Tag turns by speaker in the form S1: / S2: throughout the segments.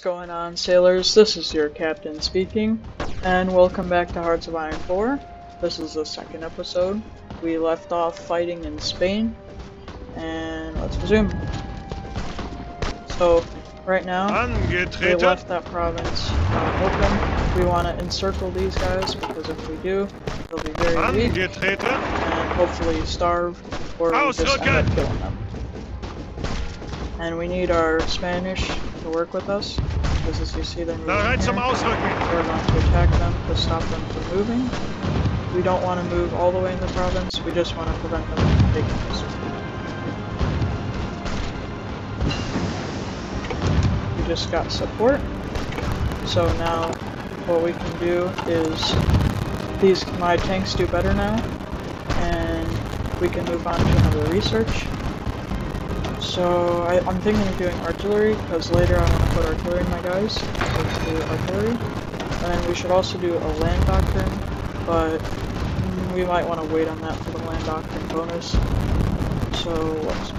S1: going on, sailors? This is your captain speaking, and welcome back to Hearts of Iron 4. This is the second episode. We left off fighting in Spain, and let's resume. So, right now, we left that province open. We want to encircle these guys, because if we do, they'll be very weak, and hopefully starve, or we just end up killing them. And we need our Spanish to work with us, because as you see they're moving here, we're going to attack them to stop them from moving. We don't want to move all the way in the province, we just want to prevent them from taking this. We just got support, so now what we can do is, my tanks do better now, and we can move on to another research. So I'm thinking of doing artillery, because later I want to put artillery in my guys. Let's do artillery. And then we should also do a land doctrine, but we might want to wait on that for the land doctrine bonus. So what's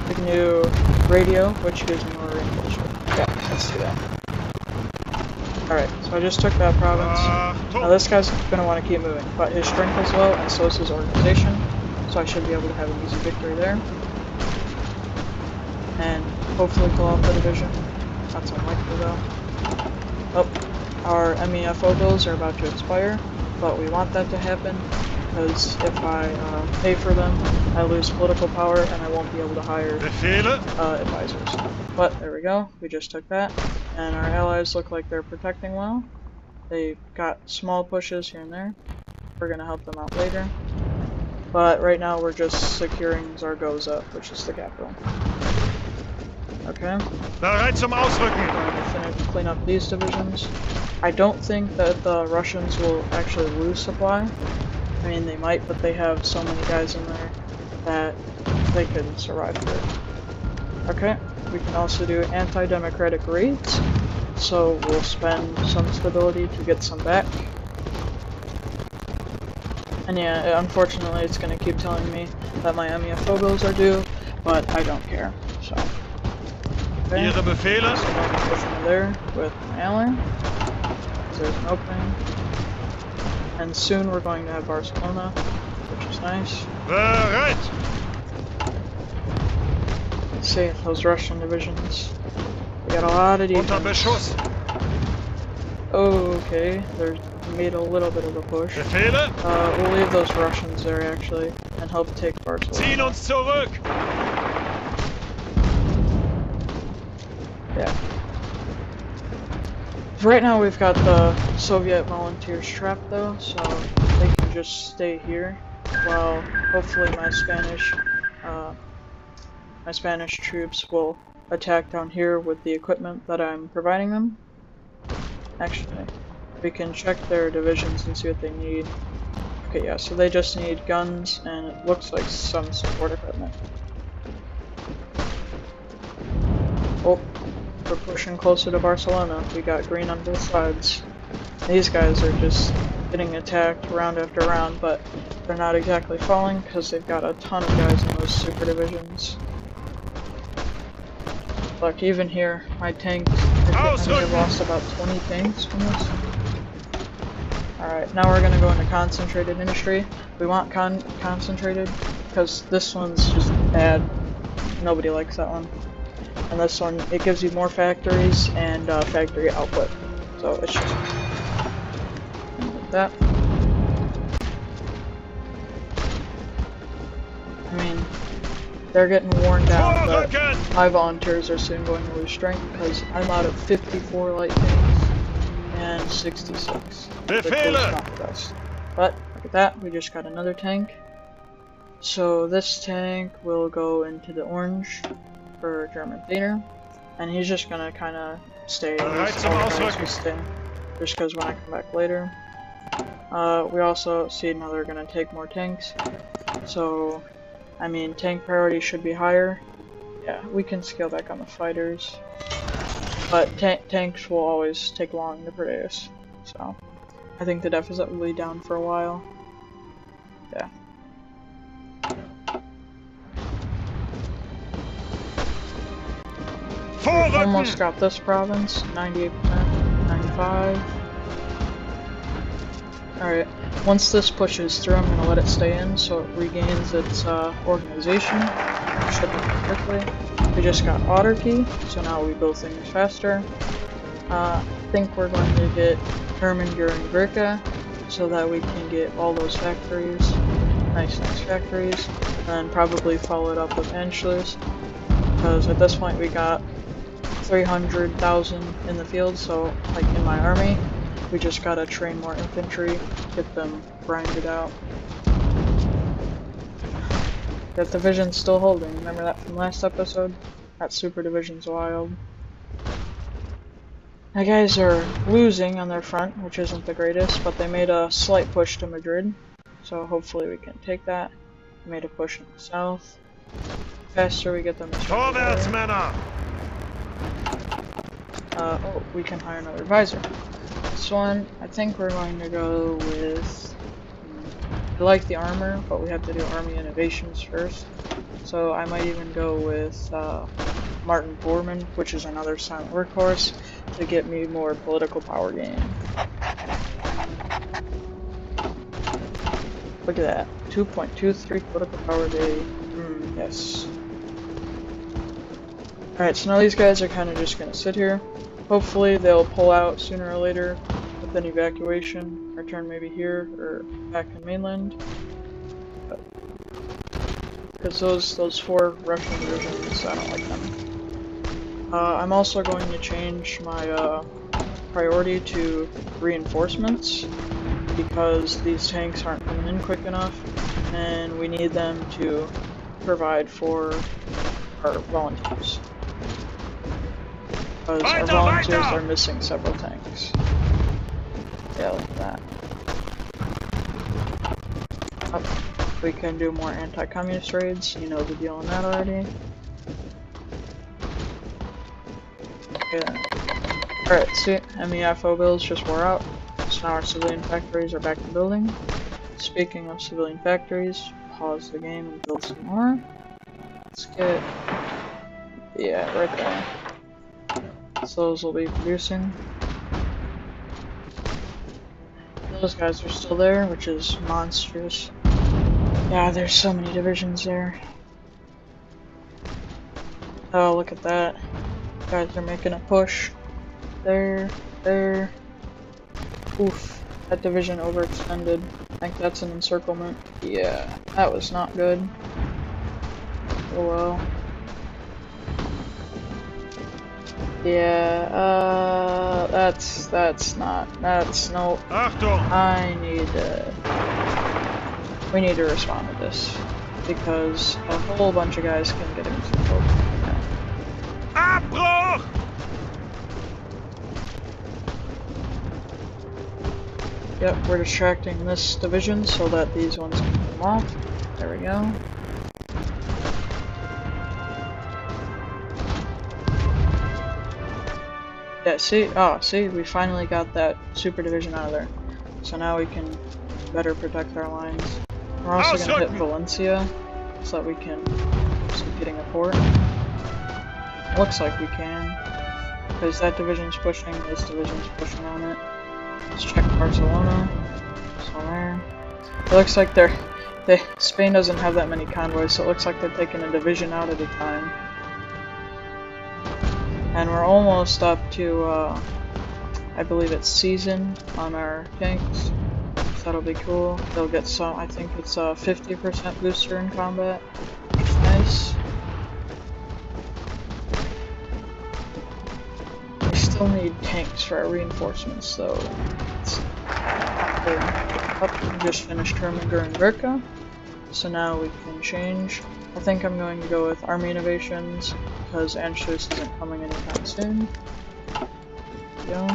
S1: we can do radio, which gives me more reinforcement. Yeah, let's do that. Alright, so I just took that province. Now this guy's going to want to keep moving, but his strength is low, and so is his organization. So I should be able to have an easy victory there. And hopefully pull off the division. That's unlikely though. Oh, our MEFO bills are about to expire, but we want that to happen, because if I pay for them, I lose political power and I won't be able to hire advisors. But there we go, we just took that. And our allies look like they're protecting well. They've got small pushes here and there. We're going to help them out later. But right now we're just securing Zaragoza, which is the capital. Okay. Bereit zum Ausrücken. We're going to clean up these divisions. I don't think that the Russians will actually lose supply. I mean, they might, but they have so many guys in there that they could survive through it. Okay. We can also do anti-democratic raids, so we'll spend some stability to get some back. And yeah, unfortunately it's going to keep telling me that my MEFO bills are due, but I don't care, so. Okay, so I'm going to push over there with my ally. There's an opening. And soon we're going to have Barcelona, which is nice. Let's see, those Russian divisions. We got a lot of defense. Okay, they're made a little bit of a push. We'll leave those Russians there actually, and help take Barcelona. Yeah. Right now we've got the Soviet volunteers trapped though, so they can just stay here, while hopefully my Spanish troops will attack down here with the equipment that I'm providing them. Actually, we can check their divisions and see what they need. Okay, yeah, so they just need guns, and it looks like some support equipment. Oh, we're pushing closer to Barcelona. We got green on both sides. These guys are just getting attacked round after round, but they're not exactly falling, because they've got a ton of guys in those super divisions. Look, even here, my tank, I think I've lost about 20 tanks from this. Alright, now we're gonna go into concentrated industry. We want concentrated, because this one's just bad. Nobody likes that one. And this one, it gives you more factories and factory output. So it's just like that. I mean, they're getting worn down, but my volunteers are soon going to lose strength, because I'm out of 54 light tanks and 66, which is not the best. But look at that, we just got another tank. So this tank will go into the orange for German theater, and he's just gonna kind of stay just because when I come back later. We also see now they're gonna take more tanks, so I mean tank priority should be higher. Yeah, we can scale back on the fighters, but tanks will always take long to produce, so I think the deficit will be down for a while. Yeah. We almost got this province, 98%, 95. Alright, once this pushes through, I'm gonna let it stay in so it regains its organization. It should be quickly. We just got autarky, so now we build things faster. I think we're going to get Herman during Grika, so that we can get all those factories, nice factories, and probably follow it up with Anschluss, because at this point we got 300,000 in the field, so like in my army, we just gotta train more infantry, get them grinded out. That division's still holding, remember that from last episode? That super division's wild. My guys are losing on their front, which isn't the greatest, but they made a slight push to Madrid, so hopefully we can take that. They made a push in the south. The faster we get them oh, we can hire another advisor. This one, I think we're going to go with... I like the armor, but we have to do army innovations first. So I might even go with Martin Bormann, which is another silent workhorse, to get me more political power gain. Look at that, 2.23 political power day. Yes. Alright, so now these guys are kind of just going to sit here. Hopefully they'll pull out sooner or later with an evacuation, return maybe here or back in mainland. Because those 4 Russian divisions, I don't like them. I'm also going to change my priority to reinforcements, because these tanks aren't coming in quick enough, and we need them to provide for our volunteers. Because our volunteers are missing several tanks. Yeah, like that. Oh, we can do more anti-communist raids, you know the deal on that already. Yeah. Alright, see, MEFO bills just wore out, so now our civilian factories are back to building. Speaking of civilian factories, pause the game and build some more. Let's get... yeah, right there. So those will be producing. Those guys are still there, which is monstrous. Yeah, there's so many divisions there. Oh, look at that. Guys are making a push. There. Oof. That division overextended. I think that's an encirclement. Yeah, that was not good. Oh well. Yeah, no. We need to respond to this, because a whole bunch of guys can get encircled. Yep, we're distracting this division so that these ones can come off. There we go. Yeah, see, we finally got that super division out of there. So now we can better protect our lines. We're also going to hit Valencia so that we can keep getting a port. Looks like we can, because that division's pushing, this division's pushing on it. Let's check Barcelona. So there. It looks like Spain doesn't have that many convoys, so it looks like they're taking a division out at a time. And we're almost up to, I believe it's season on our tanks. So that'll be cool. They'll get some, I think it's a 50% booster in combat, which is nice. We still need tanks for our reinforcements, so it's not good. Oh, we just finished Herman during Gurkha, so now we can change. I think I'm going to go with army innovations, because Anschluss isn't coming anytime soon. Go.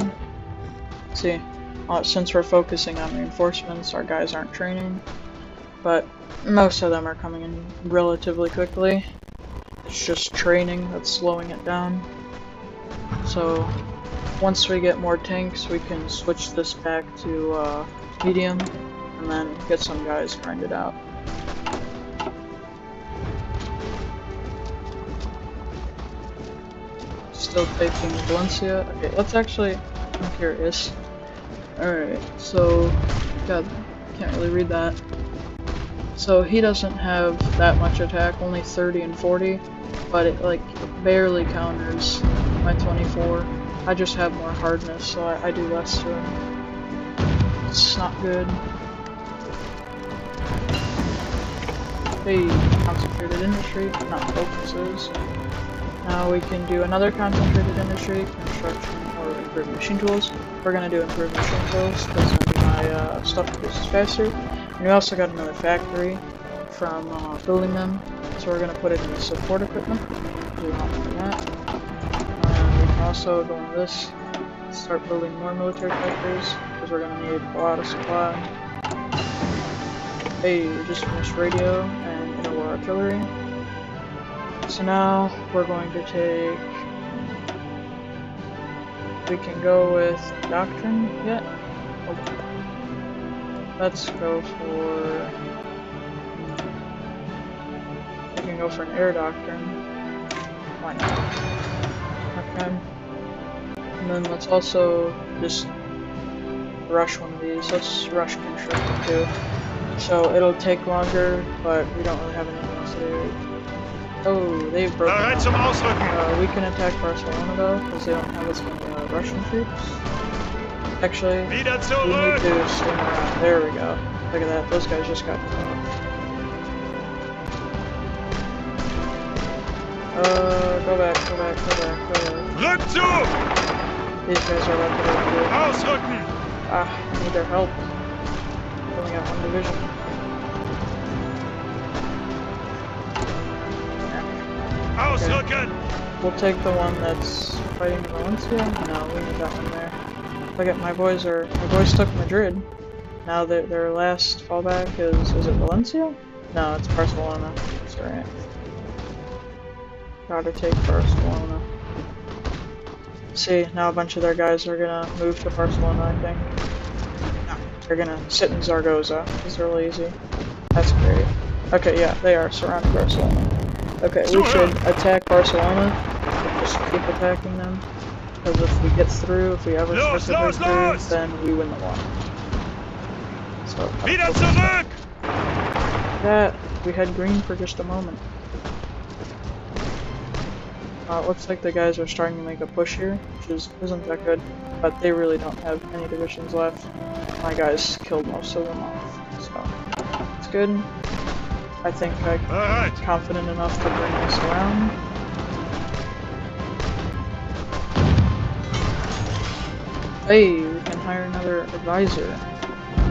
S1: See, since we're focusing on reinforcements, our guys aren't training, but most of them are coming in relatively quickly. It's just training that's slowing it down. So once we get more tanks, we can switch this back to medium, and then get some guys grinded out. still taking Valencia. Okay, let's actually, I'm curious. Alright, so, God, can't really read that. So he doesn't have that much attack, only 30 and 40, but it like barely counters my 24. I just have more hardness, so I do less to him. It's not good. Hey, concentrated industry, not focuses. Now we can do another concentrated industry, construction, or improved machine tools. We're gonna do improved machine tools because then my stuff produces faster. And we also got another factory from building them, so we're gonna put it in the support equipment. We want that. And we can also go into this, start building more military factories because we're gonna need a lot of supply. Hey, we just finished radio and interwar artillery. So now we're going to take. We can go with doctrine yet. Okay. Let's go for. We can go for an air doctrine. Why not? Okay. And then let's also just rush one of these. Let's rush construction too. So it'll take longer, but we don't really have anything else to do. Oh, they've broken out. We can attack Barcelona though, because they don't have as many Russian troops. Actually, we need to swing around. There we go. Look at that, those guys just got cut off. Go back. These guys are about to go through. I need their help. Only got one division. Okay. We'll take the one that's fighting in Valencia. No, we need that one there. Look at my boys took Madrid. Now their last fallback is it Valencia? No, it's Barcelona. That's right. Gotta take Barcelona. See, now a bunch of their guys are gonna move to Barcelona, I think. They're gonna sit in Zaragoza, because they're lazy. That's great. Okay, yeah, they are surrounding Barcelona. Okay, we should attack Barcelona. Just keep attacking them. Because if we get through, if we ever start to break through, then we win the war. So, that, we had green for just a moment. It looks like the guys are starting to make a push here, which isn't that good, but they really don't have any divisions left. My guys killed most of them off, so it's good. I think I'm confident enough to bring this around. Hey, we can hire another advisor.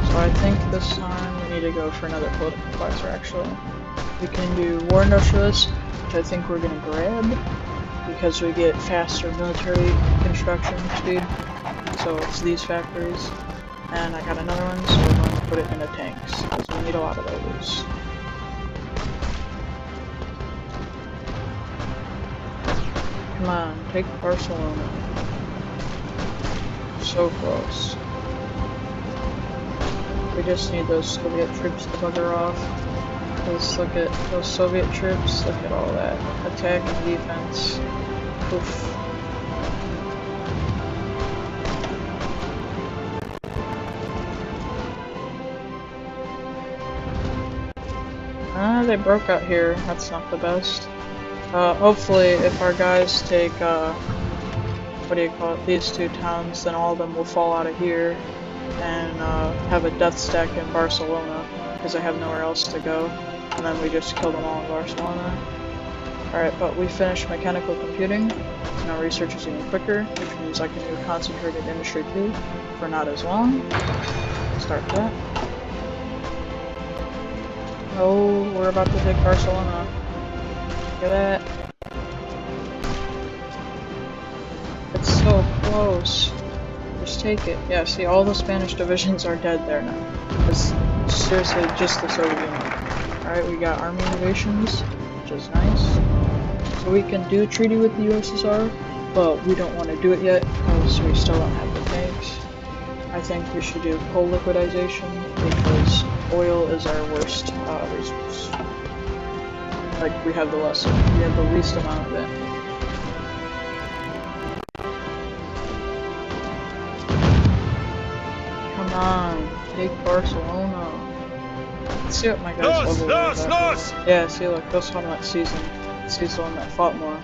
S1: So I think this time we need to go for another political advisor, actually. We can do war industrialist, which I think we're going to grab, because we get faster military construction speed. So it's these factories. And I got another one, so we're going to put it into tanks, because we need a lot of those. Come on, take Barcelona. So close. We just need those Soviet troops to bugger off. Because look at those Soviet troops, look at all that. Attack and defense. Oof. They broke out here. That's not the best. Hopefully, if our guys take, what do you call it, these two towns, then all of them will fall out of here and have a death stack in Barcelona, because they have nowhere else to go, and then we just kill them all in Barcelona. Alright, but we finished mechanical computing, so now research is even quicker, which means I can do concentrated industry too, for not as long. Start that. Oh, we're about to take Barcelona. Look at that. It's so close. Just take it. Yeah, see, all the Spanish divisions are dead there now. It's seriously just the Soviet Union. Alright, we got army innovations, which is nice. So we can do a treaty with the USSR, but we don't want to do it yet, because we still don't have the tanks. I think we should do coal liquidization, because oil is our worst resource. Like, we have the least amount of it. take Barcelona. Let's see what my guy's level is after. Yeah, see, look, this one went season. He's the one that fought more.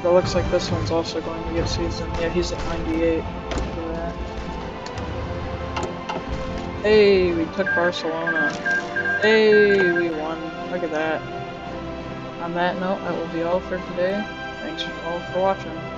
S1: But it looks like this one's also going to get season. Yeah, he's at 98. Look at that. Hey, we took Barcelona. Hey, we won. Look at that. On that note, that will be all for today. Thanks all for watching.